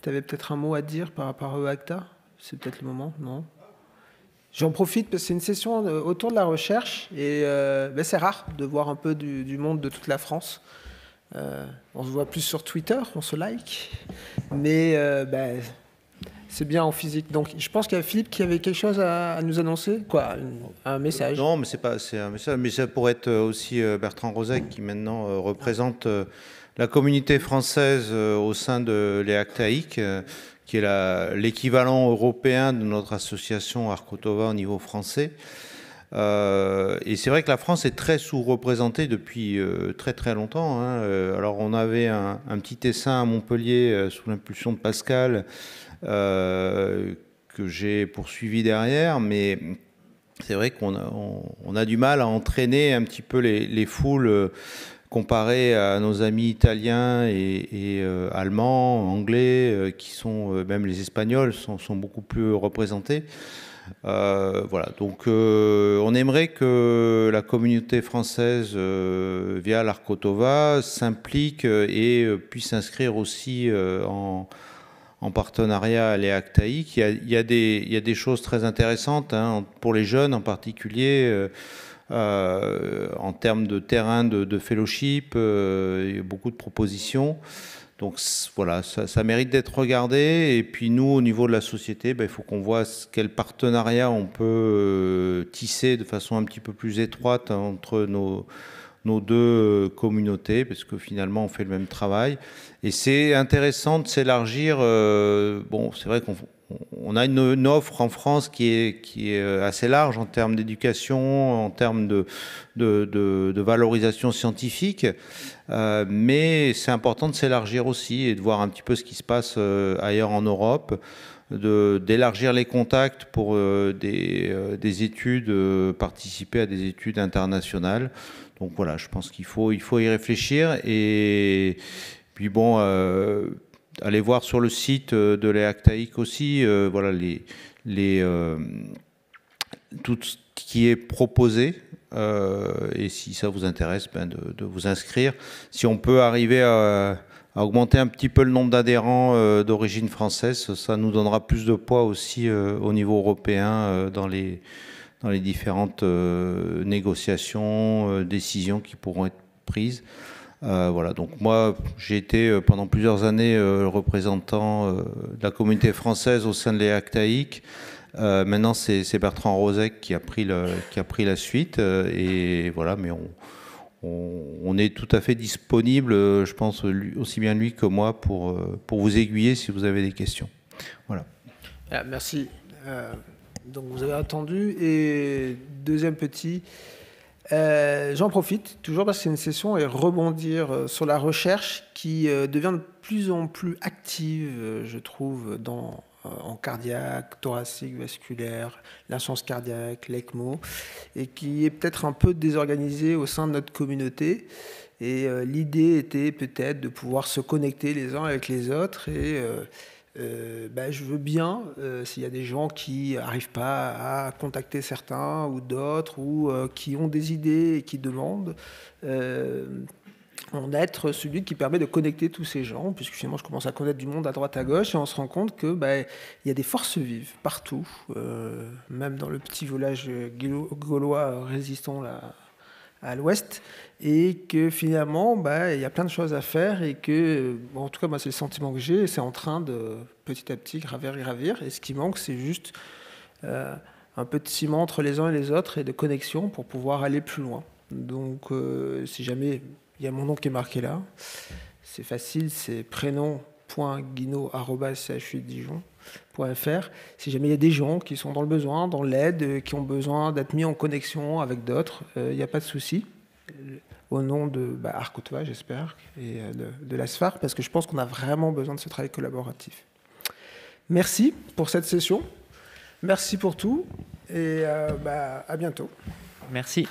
tu avais peut-être un mot à dire par rapport à EACTA? C'est peut-être le moment, non? J'en profite parce que c'est une session autour de la recherche et c'est rare de voir un peu du monde de toute la France. On se voit plus sur Twitter, on se like, mais c'est bien en physique. Donc je pense qu'il y a Philippe qui avait quelque chose à nous annoncer, quoi, un message. Non, mais c'est un message, mais ça pourrait être aussi Bertrand Rozek qui maintenant représente la communauté française au sein de l'EACTAIC, qui est l'équivalent européen de notre association Arcotova au niveau français. Et c'est vrai que la France est très sous-représentée depuis très très longtemps. Hein. Alors on avait un petit essaim à Montpellier sous l'impulsion de Pascal que j'ai poursuivi derrière, mais c'est vrai qu'on a du mal à entraîner un petit peu les foules comparé à nos amis italiens et allemands, anglais, qui sont, même les Espagnols, sont beaucoup plus représentés. Voilà, donc on aimerait que la communauté française, via l'Arcotova, s'implique et puisse s'inscrire aussi en partenariat à l'EACTAIC. Il y a des choses très intéressantes hein, pour les jeunes en particulier. En termes de terrain de fellowship, il y a beaucoup de propositions. Donc voilà, ça mérite d'être regardé. Et puis nous, au niveau de la société, il faut qu'on voit quel partenariat on peut tisser de façon un petit peu plus étroite entre nos deux communautés, parce que finalement on fait le même travail. Et c'est intéressant de s'élargir. Bon, c'est vrai qu'on a une offre en France qui est assez large en termes d'éducation, en termes de valorisation scientifique, mais c'est important de s'élargir aussi et de voir un petit peu ce qui se passe ailleurs en Europe, d'élargir les contacts pour des études, participer à des études internationales. Donc voilà, je pense qu'il faut y réfléchir. Et puis bon, allez voir sur le site de l'EACTAIC aussi, voilà tout ce qui est proposé. Et si ça vous intéresse, de vous inscrire. Si on peut arriver à augmenter un petit peu le nombre d'adhérents d'origine française, ça nous donnera plus de poids aussi au niveau européen dans les différentes négociations, décisions qui pourront être prises. Voilà, donc moi j'ai été pendant plusieurs années représentant de la communauté française au sein de l'EACTAIC. Maintenant c'est Bertrand Rozek qui a pris la suite et voilà, mais on est tout à fait disponible, je pense aussi bien lui que moi pour vous aiguiller si vous avez des questions. Voilà. Ah, merci. Donc vous avez entendu. Et deuxième petit, j'en profite toujours parce que c'est une session et rebondir sur la recherche qui devient de plus en plus active, je trouve, en cardiaque, thoracique, vasculaire, l'insuffisance cardiaque, l'ECMO, et qui est peut-être un peu désorganisée au sein de notre communauté. Et l'idée était peut-être de pouvoir se connecter les uns avec les autres et je veux bien, s'il y a des gens qui n'arrivent pas à contacter certains ou d'autres, ou qui ont des idées et qui demandent, en être celui qui permet de connecter tous ces gens, puisque finalement je commence à connaître du monde à droite à gauche, et on se rend compte que y a des forces vives partout, même dans le petit village gaulois résistant là, à l'ouest, et que finalement il y a plein de choses à faire et que, en tout cas moi c'est le sentiment que j'ai, c'est en train de petit à petit gravir, et ce qui manque c'est juste un peu de ciment entre les uns et les autres et de connexion pour pouvoir aller plus loin. Donc si jamais il y a mon nom qui est marqué là, c'est facile, c'est prénom.guinaud@chu-dijon.fr. Si jamais il y a des gens qui sont dans le besoin, dans l'aide, qui ont besoin d'être mis en connexion avec d'autres, il n'y a pas de souci. Au nom de Arcotova, j'espère, et de l'ASFAR, parce que je pense qu'on a vraiment besoin de ce travail collaboratif. Merci pour cette session. Merci pour tout, et à bientôt. Merci.